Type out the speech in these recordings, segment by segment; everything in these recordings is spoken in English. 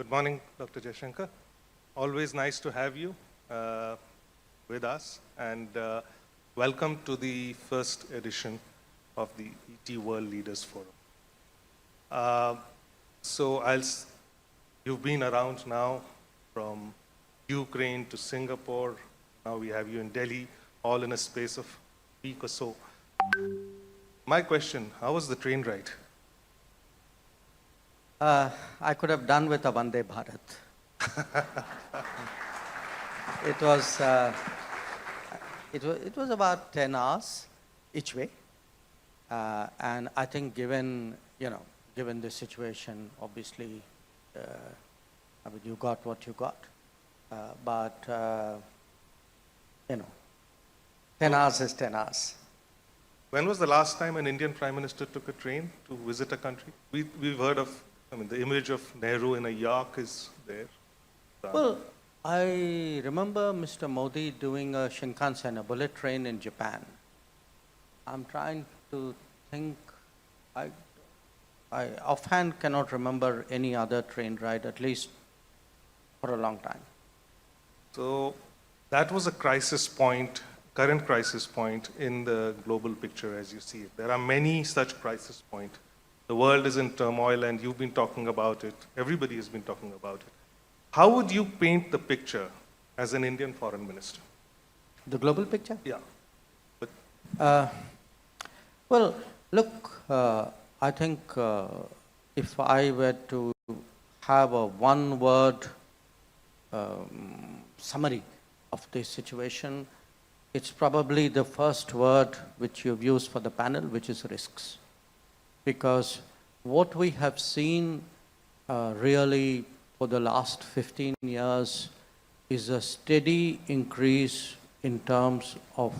Good morning, Dr. Jaishankar. Always nice to have you with us, and welcome to the first edition of the ET World Leaders Forum. You've been around now from Ukraine to Singapore. Now we have you in Delhi, all in a space of a week or so. My question, how was the train ride? I could have done with a Vande Bharat. It was about 10 hours each way, and I think given the situation, obviously, you got what you got, but 10 hours is 10 hours. When was the last time an Indian Prime Minister took a train to visit a country? We've heard of, the image of Nehru in a yak is there. Well, I remember Mr. Modi doing a Shinkansen, a bullet train in Japan. I'm trying to think, I offhand cannot remember any other train ride, at least for a long time. So that was a crisis point, current crisis point in the global picture as you see it. There are many such crisis points. The world is in turmoil and you've been talking about it. Everybody has been talking about it. How would you paint the picture as an Indian foreign minister? The global picture? Yeah. Well, look, I think if I were to have a one-word summary of this situation, it's probably the first word which you've used for the panel, which is risks. Because what we have seen really for the last 15 years is a steady increase in terms of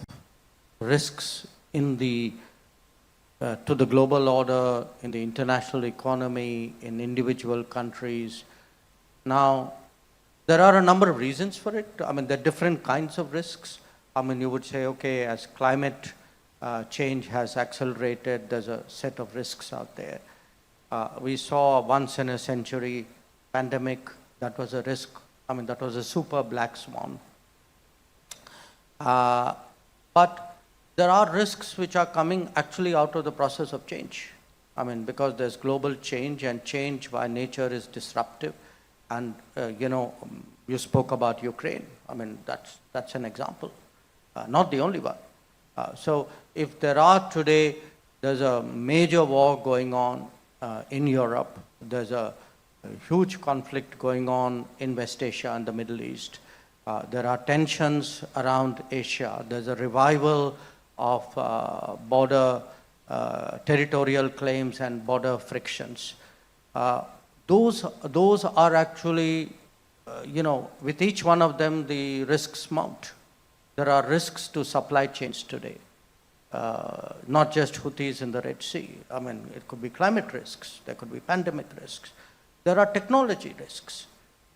risks in to the global order, in the international economy, in individual countries. Now, there are a number of reasons for it. There are different kinds of risks. You would say, okay, as climate change has accelerated, there's a set of risks out there. We saw a once-in-a-century pandemic. That was a risk. That was a super black swan. But there are risks which are coming actually out of the process of change. Because there's global change, and change by nature is disruptive. And, you spoke about Ukraine. That's an example. Not the only one. So if there's a major war going on in Europe, there's a huge conflict going on in West Asia and the Middle East. There are tensions around Asia. There's a revival of border territorial claims and border frictions. Those are actually, with each one of them, the risks mount. There are risks to supply chains today, not just Houthis in the Red Sea. It could be climate risks, there could be pandemic risks. There are technology risks.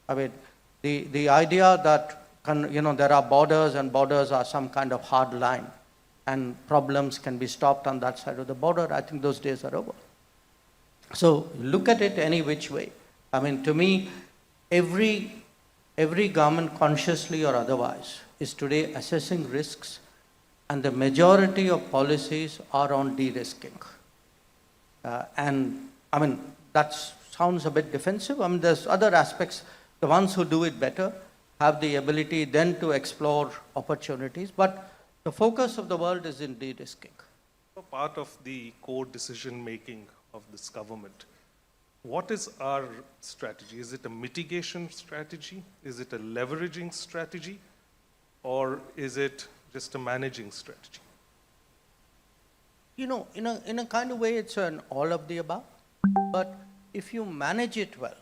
The idea that there are borders and borders are some kind of hard line and problems can be stopped on that side of the border, I think those days are over. So look at it any which way. To me, every government, consciously or otherwise, is today assessing risks, and the majority of policies are on de-risking. That sounds a bit defensive. There's other aspects. The ones who do it better have the ability then to explore opportunities, but the focus of the world is in de-risking. Part of the core decision-making of this government, what is our strategy? Is it a mitigation strategy? Is it a leveraging strategy? Or is it just a managing strategy? In a kind of way, it's an all of the above. But if you manage it well,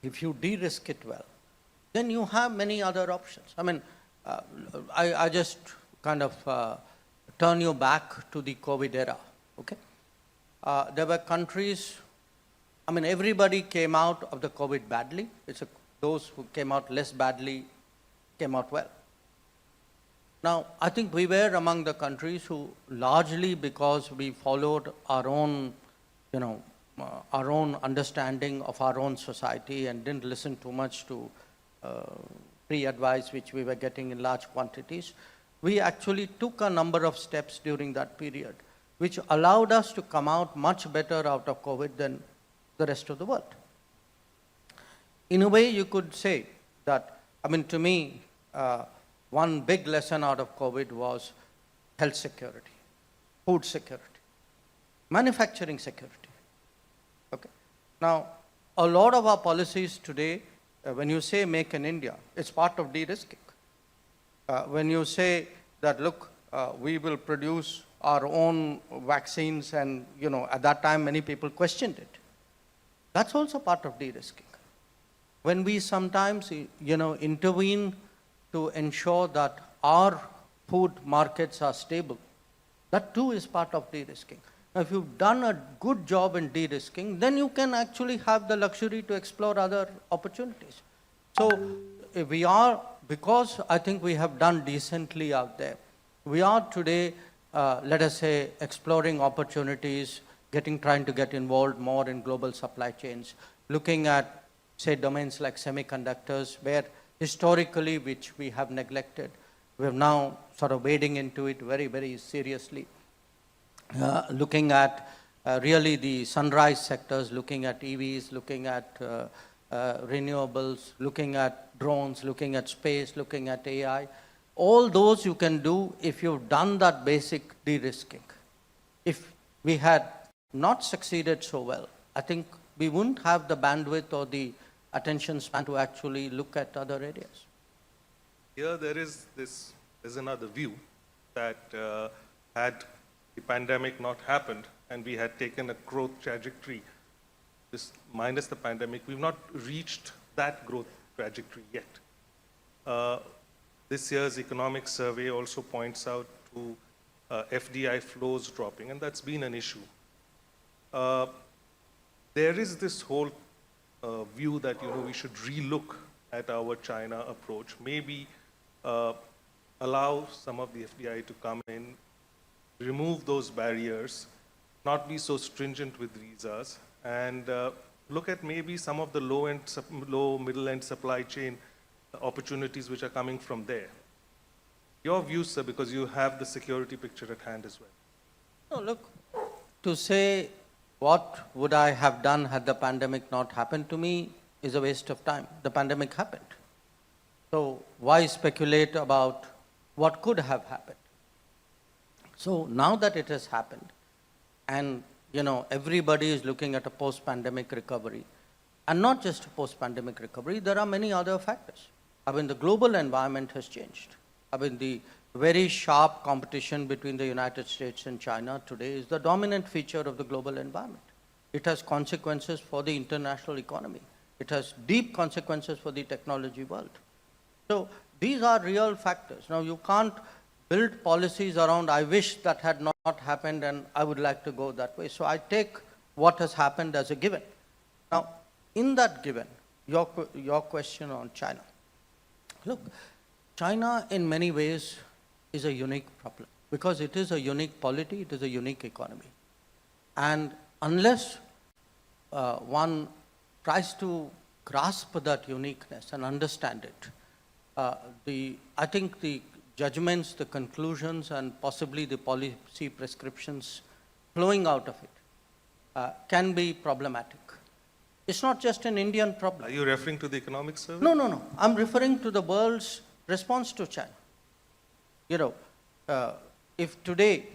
if you de-risk it well, then you have many other options. I just kind of turn you back to the COVID era, okay? There were countries, everybody came out of the COVID badly. Those who came out less badly came out well. Now, I think we were among the countries who, largely because we followed our own, our own understanding of our own society and didn't listen too much to pre-advice which we were getting in large quantities, we actually took a number of steps during that period, which allowed us to come out much better out of COVID than the rest of the world. In a way, you could say that, I mean, to me, one big lesson out of COVID was health security, food security, manufacturing security. Okay. Now, a lot of our policies today, when you say make in India, it's part of de-risking. When you say that, look, we will produce our own vaccines, and at that time many people questioned it. That's also part of de-risking. When we sometimes intervene to ensure that our food markets are stable, that too is part of de-risking. Now, if you've done a good job in de-risking, then you can actually have the luxury to explore other opportunities. So we are, because I think we have done decently out there, we are today, let us say, exploring opportunities, trying to get involved more in global supply chains, looking at, say, domains like semiconductors, where historically, which we have neglected, we are now sort of wading into it very, very seriously. Looking at really the sunrise sectors, looking at EVs, looking at renewables, looking at drones, looking at space, looking at AI. All those you can do if you've done that basic de-risking. If we had not succeeded so well, I think we wouldn't have the bandwidth or the attention span to actually look at other areas. Here there's another view that had the pandemic not happened and we had taken a growth trajectory, minus the pandemic, we've not reached that growth trajectory yet. This year's economic survey also points out to FDI flows dropping, and that's been an issue. There is this whole view that we should relook at our China approach, maybe allow some of the FDI to come in, remove those barriers, not be so stringent with visas, and look at maybe some of the low middle-end supply chain opportunities which are coming from there. Your views, sir, because you have the security picture at hand as well. No, look, to say what would I have done had the pandemic not happened, to me is a waste of time. The pandemic happened. So why speculate about what could have happened? So now that it has happened, and everybody is looking at a post-pandemic recovery, and not just a post-pandemic recovery, there are many other factors. I mean, the global environment has changed. I mean, the very sharp competition between the United States and China today is the dominant feature of the global environment. It has consequences for the international economy. It has deep consequences for the technology world. So these are real factors. Now, you can't build policies around, I wish that had not happened and I would like to go that way. So I take what has happened as a given. Now, in that given, your question on China. Look, China in many ways is a unique problem because it is a unique polity, it is a unique economy. And unless one tries to grasp that uniqueness and understand it, I think the judgments, the conclusions, and possibly the policy prescriptions flowing out of it can be problematic. It's not just an Indian problem. Are you referring to the economic survey? No. I'm referring to the world's response to China. If today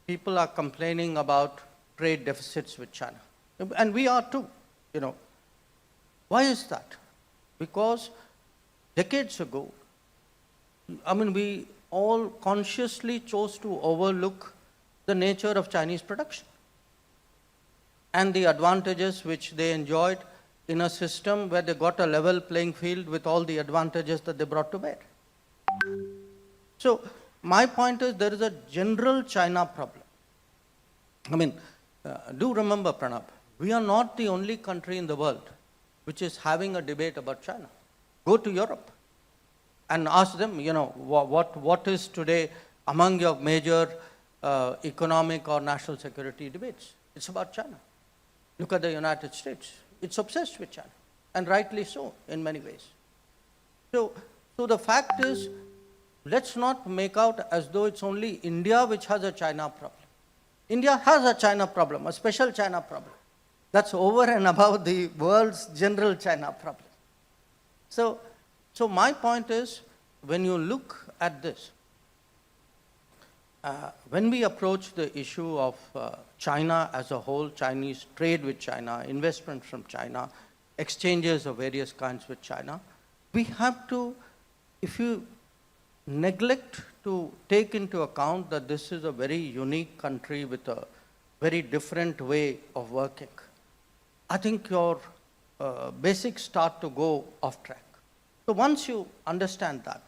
people are complaining about trade deficits with China, and we are too, why is that? Because decades ago, I mean, we all consciously chose to overlook the nature of Chinese production and the advantages which they enjoyed in a system where they got a level playing field with all the advantages that they brought to bear. So my point is there is a general China problem. I mean, do remember, Pranab, we are not the only country in the world which is having a debate about China. Go to Europe and ask them, what is today among your major economic or national security debates? It's about China. Look at the United States. It's obsessed with China, and rightly so in many ways. So the fact is, let's not make out as though it's only India which has a China problem. India has a China problem, a special China problem. That's over and above the world's general China problem. So my point is, when you look at this, when we approach the issue of China as a whole, Chinese trade with China, investment from China, exchanges of various kinds with China, we have to, if you neglect to take into account that this is a very unique country with a very different way of working, I think your basics start to go off track. So once you understand that,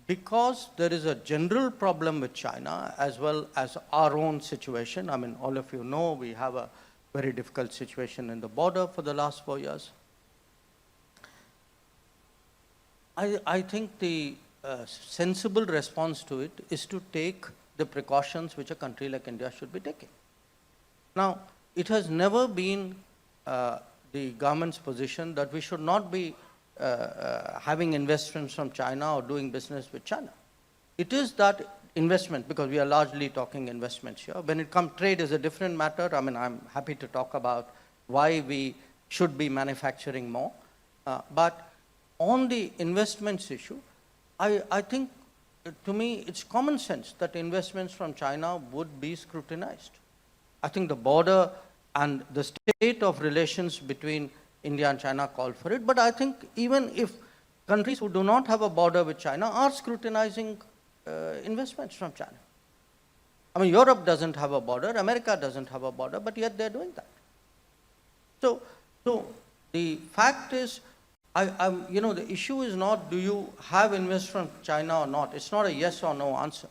because there is a general problem with China as well as our own situation, I mean, all of you know we have a very difficult situation in the border for the last 4 years. I think the sensible response to it is to take the precautions which a country like India should be taking. Now, it has never been the government's position that we should not be having investments from China or doing business with China. It is that investment, because we are largely talking investments here. When it comes, trade is a different matter. I mean, I'm happy to talk about why we should be manufacturing more. But on the investments issue, I think, to me, it's common sense that investments from China would be scrutinized. I think the border and the state of relations between India and China call for it. But I think even if countries who do not have a border with China are scrutinizing investments from China. I mean, Europe doesn't have a border, America doesn't have a border, but yet they're doing that. So the fact is, the issue is not do you have investments from China or not. It's not a yes or no answer.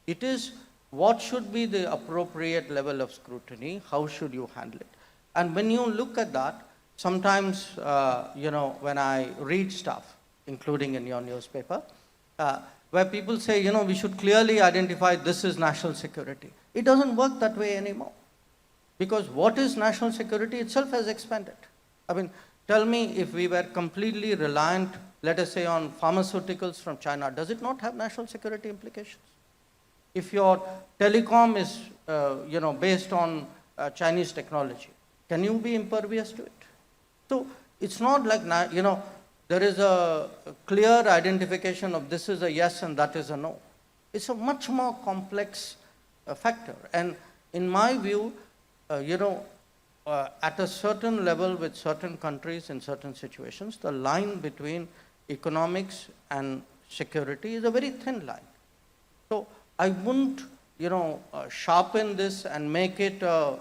It is what should be the appropriate level of scrutiny, how should you handle it. And when you look at that, sometimes, when I read stuff, including in your newspaper, where people say, we should clearly identify this is national security. It doesn't work that way anymore. Because what is national security itself has expanded. I mean, tell me, if we were completely reliant, let us say, on pharmaceuticals from China, does it not have national security implications? If your telecom is, based on Chinese technology, can you be impervious to it? So it's not like, there is a clear identification of this is a yes and that is a no. It's a much more complex factor. And in my view, at a certain level with certain countries in certain situations, the line between economics and security is a very thin line. So I wouldn't, sharpen this and make it a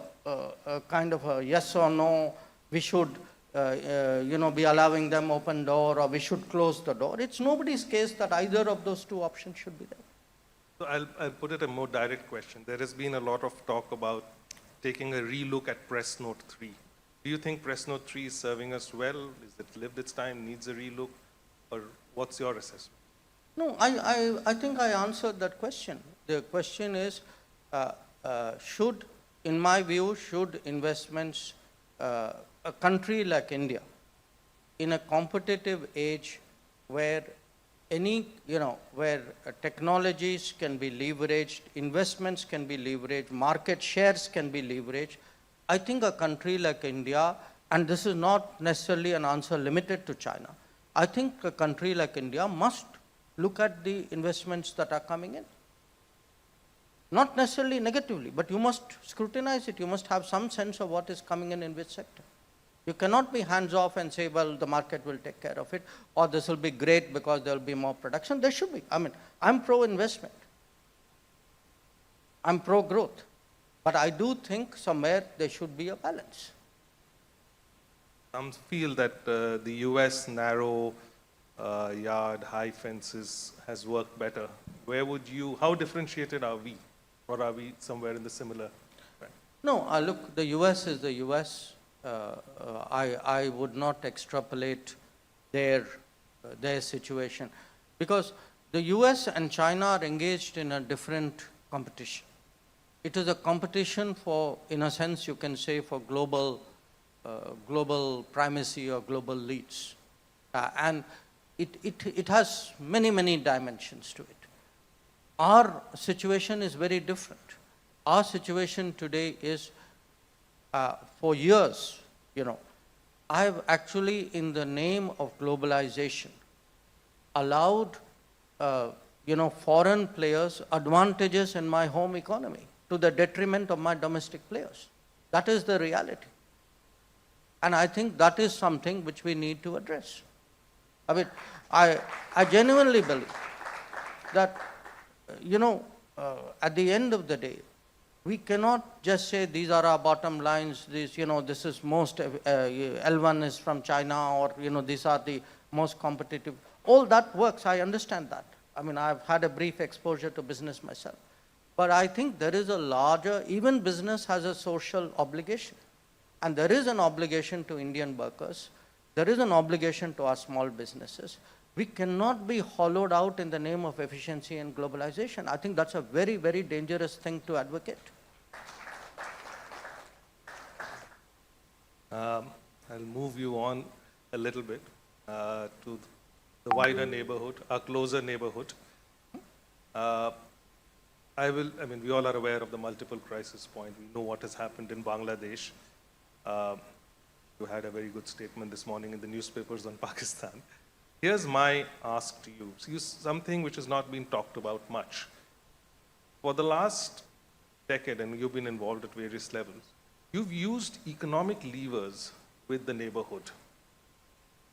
kind of a yes or no, we should, be allowing them open door, or we should close the door. It's nobody's case that either of those two options should be there. So I'll put it a more direct question. There has been a lot of talk about taking a relook at Press Note 3. Do you think Press Note 3 is serving us well? Is it lived its time, needs a relook? Or what's your assessment? No, I think I answered that question. The question is, in my view, should investments, a country like India, in a competitive age where where technologies can be leveraged, investments can be leveraged, market shares can be leveraged, I think a country like India, and this is not necessarily an answer limited to China, I think a country like India must look at the investments that are coming in. Not necessarily negatively, but you must scrutinize it. You must have some sense of what is coming in which sector. You cannot be hands-off and say, well, the market will take care of it, or this will be great because there will be more production. There should be. I mean, I'm pro-investment. I'm pro-growth. But I do think somewhere there should be a balance. Some feel that the US narrow yard, high fences has worked better. How differentiated are we? Or are we somewhere in the similar? No, look, the US is the US. I would not extrapolate their situation, because the US and China are engaged in a different competition. it is a competition for, in a sense, you can say, for global primacy or global leads. And it has many, many dimensions to it. Our situation is very different. Our situation today is, for years, I've actually, in the name of globalization, allowed, foreign players advantages in my home economy to the detriment of my domestic players. That is the reality. And I think that is something which we need to address. I mean, I genuinely believe that, at the end of the day, we cannot just say these are our bottom lines, this is most, L1 is from China, or, these are the most competitive. All that works, I understand that. I mean, I've had a brief exposure to business myself. But I think there is a larger, even business has a social obligation. And there is an obligation to Indian workers. There is an obligation to our small businesses. We cannot be hollowed out in the name of efficiency and globalization. I think that's a very, very dangerous thing to advocate. I'll move you on a little bit to the wider neighborhood, our closer neighborhood. We all are aware of the multiple crisis point. We know what has happened in Bangladesh. You had a very good statement this morning in the newspapers on Pakistan. Here's my ask to you. Something which has not been talked about much. For the last decade, and you've been involved at various levels, you've used economic levers with the neighborhood.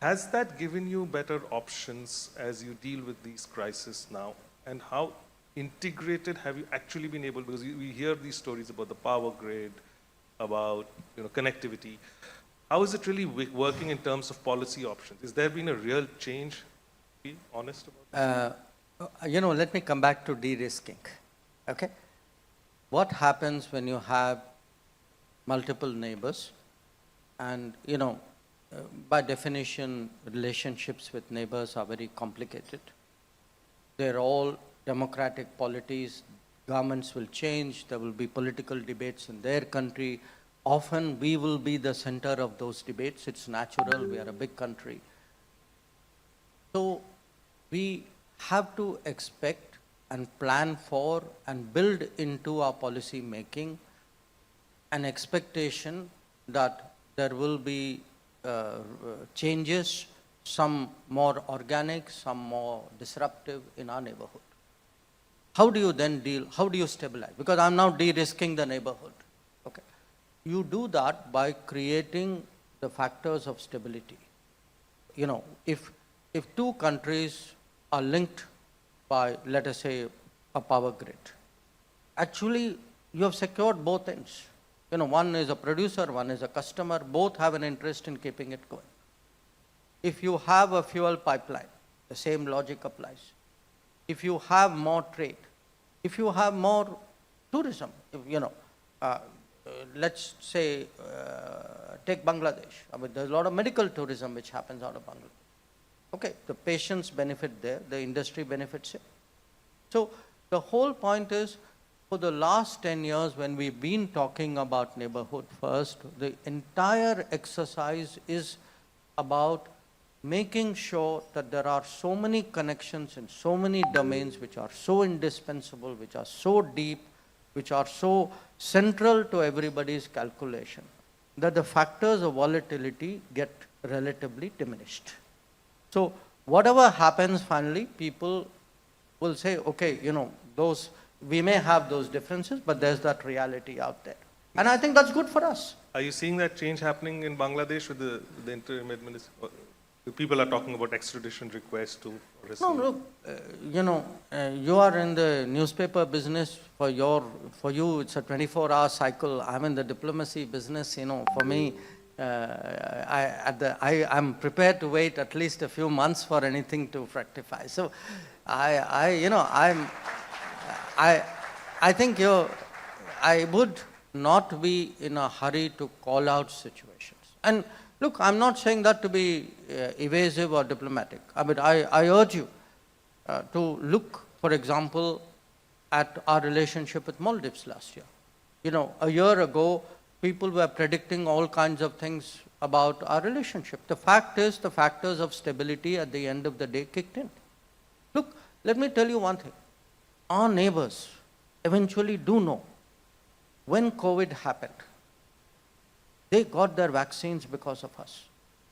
Has that given you better options as you deal with these crises now? And how integrated have you actually been able, because we hear these stories about the power grid, about connectivity. How is it really working in terms of policy options? Has there been a real change? Be honest about that. Let me come back to de-risking. Okay? What happens when you have multiple neighbors? And, by definition, relationships with neighbors are very complicated. They're all democratic polities. Governments will change. There will be political debates in their country. Often we will be the center of those debates. It's natural. We are a big country. So we have to expect and plan for and build into our policy making an expectation that there will be changes, some more organic, some more disruptive in our neighborhood. How do you then deal? How do you stabilize? Because I'm now de-risking the neighborhood. Okay. You do that by creating the factors of stability. If two countries are linked by, let us say, a power grid, actually you have secured both ends. One is a producer, one is a customer, both have an interest in keeping it going. If you have a fuel pipeline, the same logic applies. If you have more trade, if you have more tourism, let's say, take Bangladesh. There's a lot of medical tourism which happens out of Bangladesh. Okay, the patients benefit there, the industry benefits here. So the whole point is, for the last 10 years, when we've been talking about neighborhood first, the entire exercise is about making sure that there are so many connections in so many domains which are so indispensable, which are so deep, which are so central to everybody's calculation, that the factors of volatility get relatively diminished. So whatever happens finally, people will say, okay, we may have those differences, but there's that reality out there. And I think that's good for us. Are you seeing that change happening in Bangladesh with the interim administration? People are talking about extradition requests to receive. No, look, you are in the newspaper business. For you, it's a 24-hour cycle. I'm in the diplomacy business. For me, I'm prepared to wait at least a few months for anything to fructify. So, I think I would not be in a hurry to call out situations. And look, I'm not saying that to be evasive or diplomatic. I urge you to look, for example, at our relationship with Maldives last year. A year ago, people were predicting all kinds of things about our relationship. The fact is, the factors of stability at the end of the day kicked in. Look, let me tell you one thing. Our neighbors eventually do know when COVID happened, they got their vaccines because of us.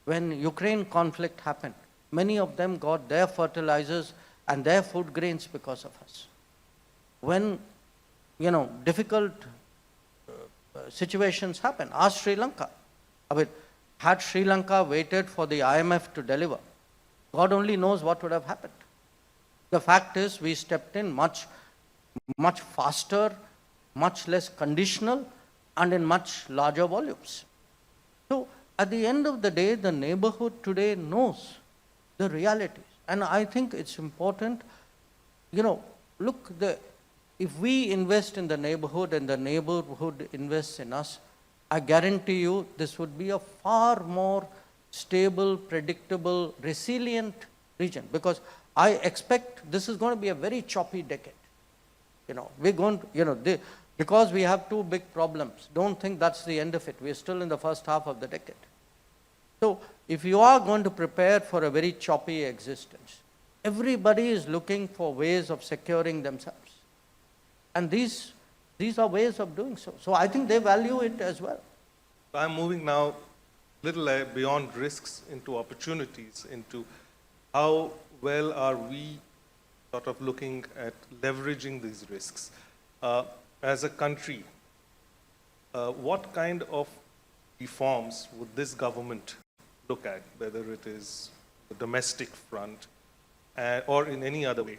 When Ukraine conflict happened, many of them got their fertilizers and their food grains because of us. When, difficult situations happen, ask Sri Lanka. I mean, had Sri Lanka waited for the IMF to deliver, God only knows what would have happened. The fact is, we stepped in much faster, much less conditional, and in much larger volumes. So, at the end of the day, the neighborhood today knows the realities. And I think it's important, look, if we invest in the neighborhood and the neighborhood invests in us, I guarantee you this would be a far more stable, predictable, resilient region. Because I expect this is going to be a very choppy decade. We're going to, because we have two big problems. Don't think that's the end of it. We're still in the first half of the decade. So if you are going to prepare for a very choppy existence, everybody is looking for ways of securing themselves. And these are ways of doing so. So I think they value it as well. I'm moving now a little beyond risks into opportunities, into how well are we sort of looking at leveraging these risks. As a country, what kind of reforms would this government look at, whether it is the domestic front or in any other way,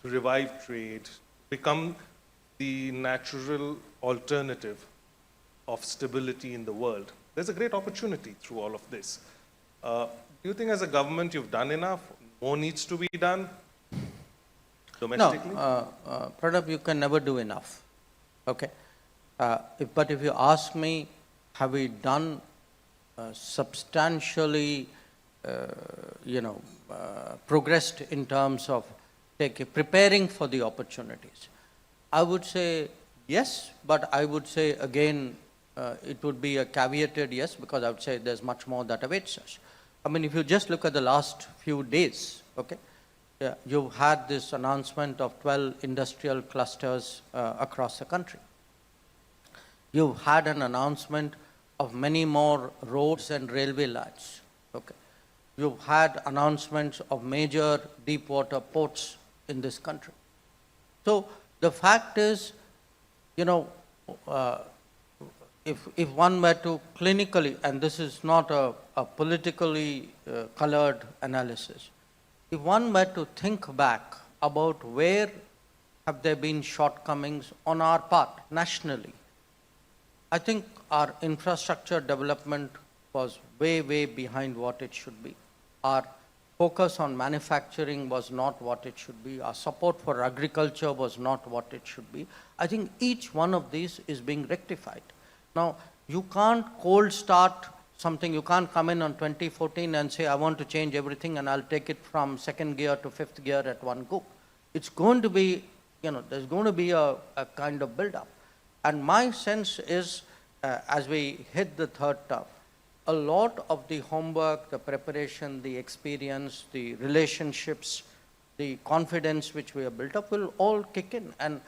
to revive trade, become the natural alternative of stability in the world? There's a great opportunity through all of this. Do you think as a government you've done enough? More needs to be done domestically? No, Pranab, you can never do enough. Okay. But if you ask me, have we done substantially, progressed in terms of preparing for the opportunities? I would say yes, but I would say again, it would be a caveated yes, because I would say there's much more that awaits us. I mean, if you just look at the last few days, okay, you've had this announcement of 12 industrial clusters across the country. You've had an announcement of many more roads and railway lines. Okay. You've had announcements of major deep water ports in this country. So the fact is, if one were to clinically, and this is not a politically colored analysis, if one were to think back about where have there been shortcomings on our part nationally, I think our infrastructure development was way, way behind what it should be. Our focus on manufacturing was not what it should be. Our support for agriculture was not what it should be. I think each one of these is being rectified. Now, you can't cold start something. You can't come in on 2014 and say, I want to change everything and I'll take it from second gear to fifth gear at one go. It's going to be, there's going to be a kind of build-up. And my sense is, as we hit the third term, a lot of the homework, the preparation, the experience, the relationships, the confidence which we have built up will all kick in. And,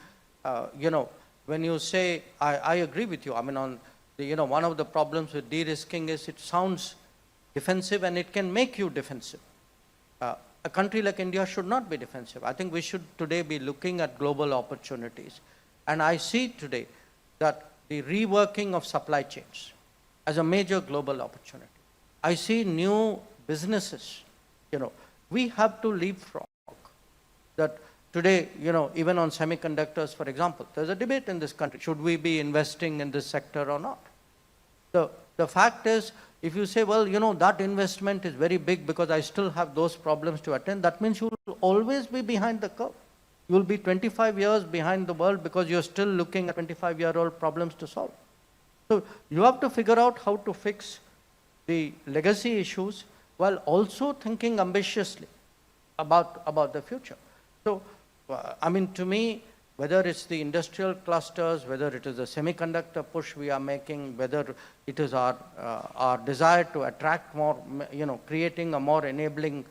when you say, I agree with you. I mean, on the, one of the problems with de-risking is it sounds defensive and it can make you defensive. A country like India should not be defensive. I think we should today be looking at global opportunities. And I see today that the reworking of supply chains as a major global opportunity. I see new businesses, we have to leapfrog. That today, even on semiconductors, for example, there's a debate in this country. Should we be investing in this sector or not? The fact is, if you say, well, that investment is very big because I still have those problems to attend, that means you will always be behind the curve. You will be 25 years behind the world because you're still looking at 25-year-old problems to solve. So you have to figure out how to fix the legacy issues while also thinking ambitiously about the future. So, I mean, to me, whether it's the industrial clusters, whether it is the semiconductor push we are making, whether it is our desire to attract more, creating a more enabling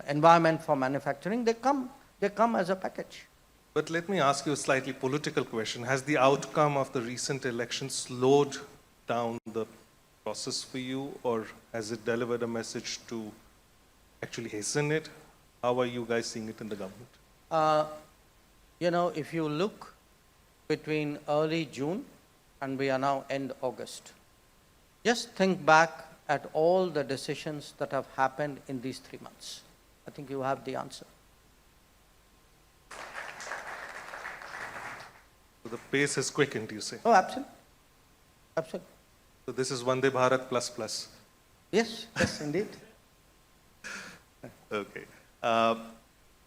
environment for manufacturing, they come as a package. But let me ask you a slightly political question. Has the outcome of the recent election slowed down the process for you, or has it delivered a message to actually hasten it? How are you guys seeing it in the government? If you look between early June and we are now end August, just think back at all the decisions that have happened in these 3 months. I think you have the answer. So the pace has quickened, you say? Oh, absolutely. Absolutely. So this is Vande Bharat plus plus. Yes, indeed. Okay.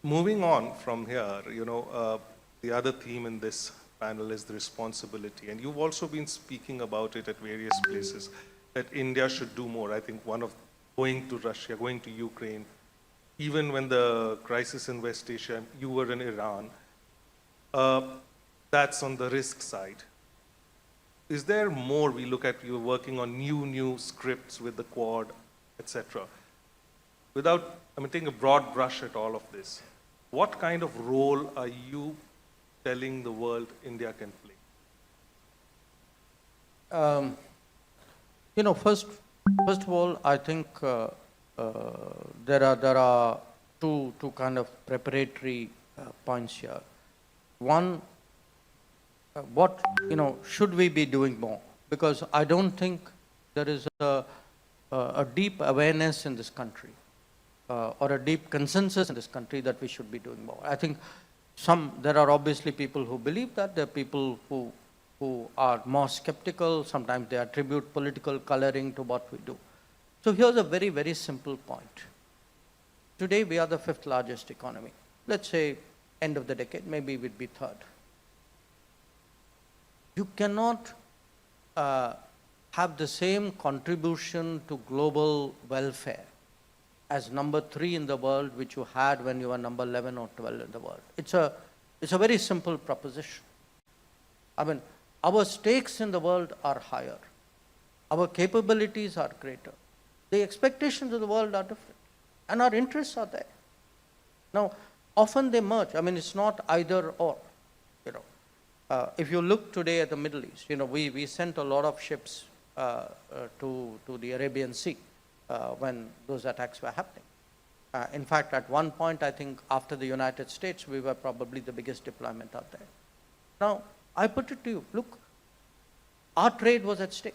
Moving on from here, the other theme in this panel is the responsibility. And you've also been speaking about it at various places, that India should do more. I think one of going to Russia, going to Ukraine, even when the crisis in West Asia, you were in Iran, that's on the risk side. Is there more? We look at you working on new scripts with the Quad, etc. Without, taking a broad brush at all of this, what kind of role are you telling the world India can play? First of all, I think there are two kind of preparatory points here. One, should we be doing more? Because I don't think there is a deep awareness in this country or a deep consensus in this country that we should be doing more. I think there are obviously people who believe that. There are people who are more skeptical. Sometimes they attribute political coloring to what we do. So here's a very, very simple point. Today we are the 5th largest economy. Let's say end of the decade, maybe we'd be 3rd. You cannot have the same contribution to global welfare as number 3 in the world, which you had when you were number 11 or 12 in the world. It's a very simple proposition. Our stakes in the world are higher. Our capabilities are greater. The expectations of the world are different. And our interests are there. Now, often they merge. It's not either or. If you look today at the Middle East, we sent a lot of ships to the Arabian Sea when those attacks were happening. In fact, at one point, I think after the United States, we were probably the biggest deployment out there. Now, I put it to you, look, our trade was at stake,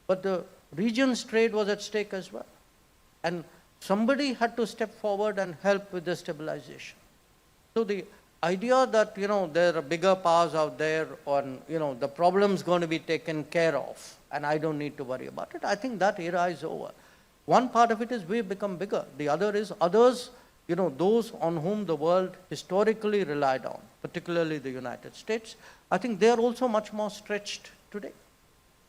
but the region's trade was at stake as well. And somebody had to step forward and help with the stabilization. So the idea that, there are bigger powers out there, or, the problem's going to be taken care of, and I don't need to worry about it, I think that era is over. One part of it is we've become bigger. The other is others, those on whom the world historically relied on, particularly the United States, I think they're also much more stretched today.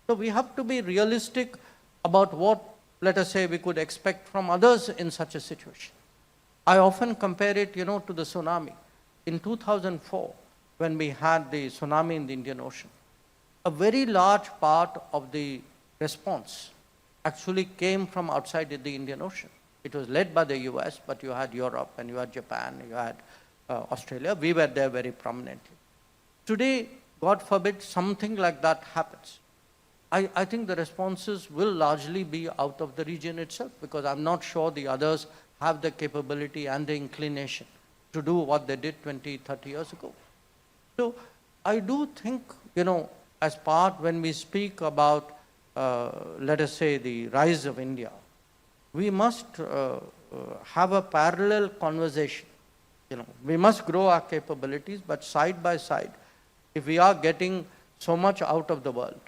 So we have to be realistic about what, let us say, we could expect from others in such a situation. I often compare it, to the tsunami. In 2004, when we had the tsunami in the Indian Ocean, a very large part of the response actually came from outside the Indian Ocean. It was led by the US, but you had Europe and you had Japan, you had Australia. We were there very prominently. Today, God forbid, something like that happens. I think the responses will largely be out of the region itself, because I'm not sure the others have the capability and the inclination to do what they did 20, 30 years ago. So I do think, as part, when we speak about, let us say, the rise of India, we must have a parallel conversation. We must grow our capabilities, but side by side, if we are getting so much out of the world,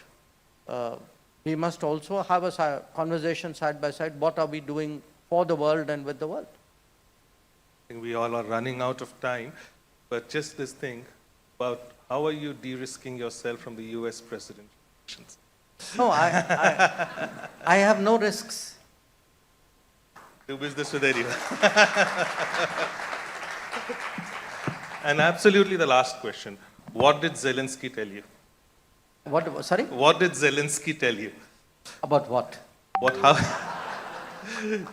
we must also have a conversation side by side. What are we doing for the world and with the world? I think we all are running out of time, but just this thing about how are you de-risking yourself from the US presidential elections? No, I have no risks. Do business with anyone. And absolutely the last question. What did Zelensky tell you? What, sorry? What did Zelensky tell you? About what? How,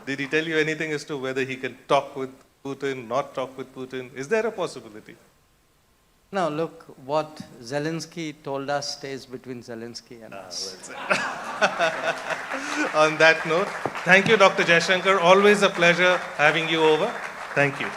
did he tell you anything as to whether he can talk with Putin, not talk with Putin? Is there a possibility? No, look, what Zelensky told us stays between Zelensky and us. On that note, thank you, Dr. Jaishankar. Always a pleasure having you over. Thank you.